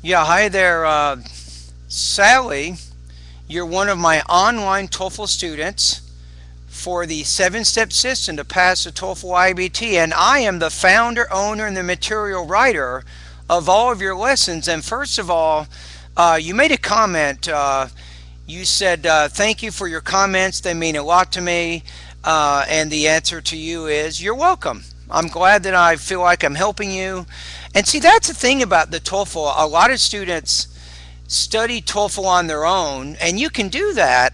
Yeah, hi there, Sally. You're one of my online TOEFL students for the 7-step system to pass the TOEFL IBT, and I am the founder, owner, and the material writer of all of your lessons. And first of all, you made a comment. You said, thank you for your comments. They mean a lot to me. And the answer to you is, you're welcome. I'm glad that I feel like I'm helping you. And see, that's the thing about the TOEFL. A lot of students study TOEFL on their own, and you can do that,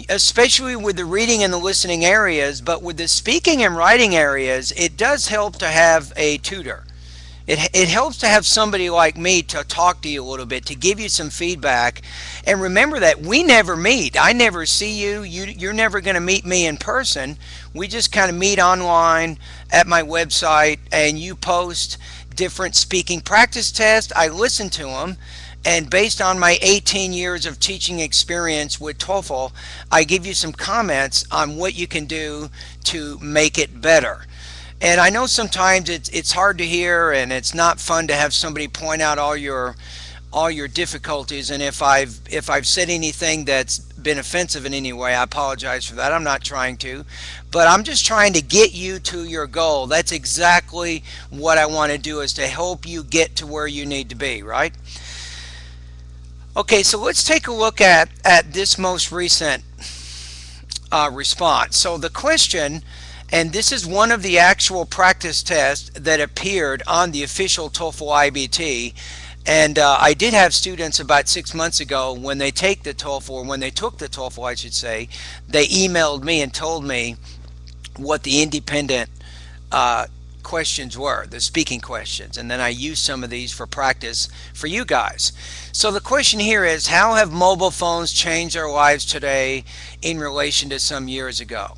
especially with the reading and the listening areas. But with the speaking and writing areas, it does help to have a tutor. It helps to have somebody like me to talk to you a little bit, to give you some feedback. And remember that we never meet. I never see you. You're never going to meet me in person. We just kind of meet online at my website, and you post different speaking practice tests. I listen to them, and based on my 18 years of teaching experience with TOEFL, I give you some comments on what you can do to make it better. And I know sometimes it's hard to hear, and it's not fun to have somebody point out all your difficulties. And if I've said anything that's been offensive in any way, I apologize for that. I'm not trying to, but I'm just trying to get you to your goal. That's exactly what I want to do, is to help you get to where you need to be, right? Okay, so let's take a look at this most recent response. So the question, and this is one of the actual practice tests that appeared on the official TOEFL IBT. And I did have students about 6 months ago, when they take the TOEFL, or when they took the TOEFL, I should say, they emailed me and told me what the independent questions were, the speaking questions. And then I used some of these for practice for you guys. So the question here is, how have mobile phones changed our lives today in relation to some years ago?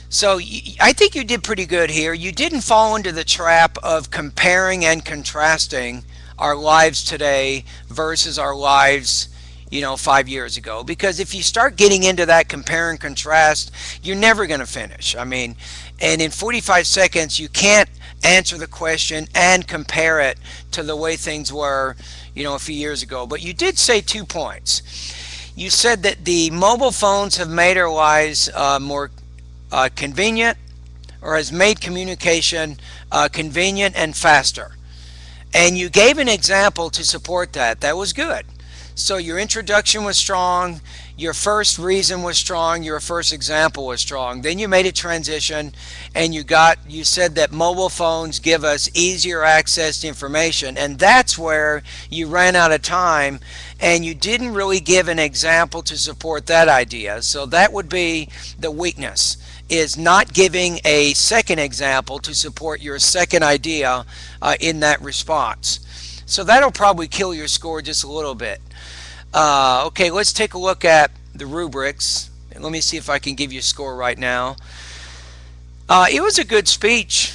So I think you did pretty good here. You didn't fall into the trap of comparing and contrasting our lives today versus our lives, 5 years ago. Because if you start getting into that compare and contrast, you're never going to finish. I mean, and in 45 seconds, you can't answer the question and compare it to the way things were, a few years ago. But you did say 2 points. You said that the mobile phones have made our lives more convenient, or has made communication convenient and faster. And you gave an example to support that. That was good. So your introduction was strong, your first reason was strong, your first example was strong. Then you made a transition, and you said that mobile phones give us easier access to information, and that's where you ran out of time, and you didn't really give an example to support that idea. So that would be the weakness, is not giving a second example to support your second idea in that response. So that'll probably kill your score just a little bit. Okay, let's take a look at the rubrics. Let me see if I can give you a score right now. It was a good speech.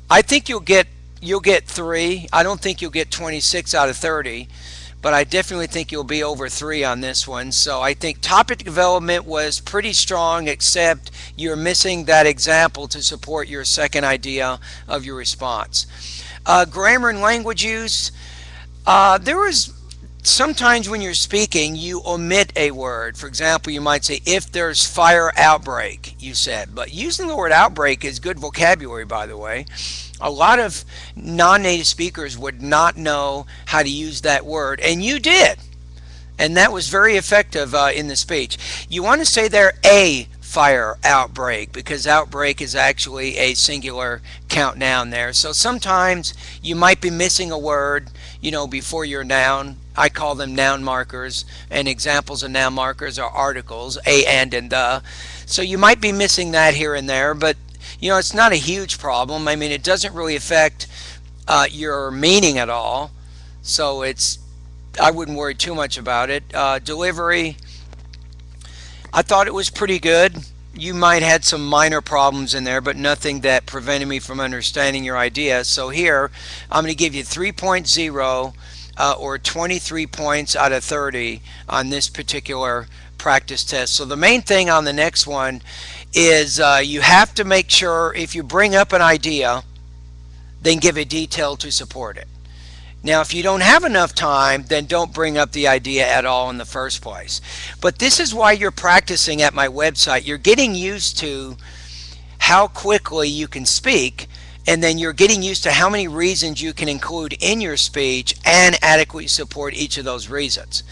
I think you'll get 3. I don't think you'll get 26 out of 30, but I definitely think you'll be over 3 on this one. So I think topic development was pretty strong, except you're missing that example to support your second idea of your response. Grammar and language use. There was sometimes when you're speaking, you omit a word. For example, you might say, if there's fire outbreak, you said. But using the word outbreak is good vocabulary, by the way. A lot of non-native speakers would not know how to use that word, and you did. And that was very effective in the speech. You want to say there, a fire outbreak, because outbreak is actually a singular count noun there. So sometimes you might be missing a word, before your noun. I call them noun markers, and examples of noun markers are articles, a, and the. So you might be missing that here and there, but it's not a huge problem. I mean, it doesn't really affect your meaning at all. So I wouldn't worry too much about it. Delivery, I thought it was pretty good. You might had some minor problems in there, but nothing that prevented me from understanding your idea. So here, I'm going to give you 3.0 or 23 points out of 30 on this particular practice test. So the main thing on the next one is you have to make sure if you bring up an idea, then give a detail to support it. Now, if you don't have enough time, then don't bring up the idea at all in the first place. But this is why you're practicing at my website. You're getting used to how quickly you can speak, and then you're getting used to how many reasons you can include in your speech and adequately support each of those reasons.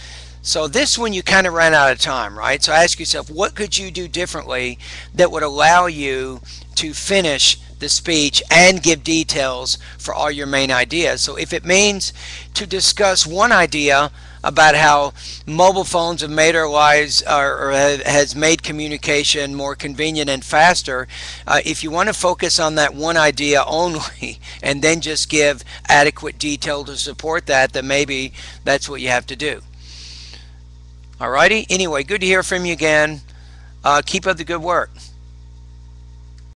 So this one you kind of ran out of time, right? So ask yourself, what could you do differently that would allow you to finish the speech and give details for all your main ideas? So if it means to discuss one idea about how mobile phones have made our lives or has made communication more convenient and faster, if you want to focus on that one idea only and then just give adequate detail to support that, then maybe that's what you have to do. Alrighty, anyway, good to hear from you again. Keep up the good work.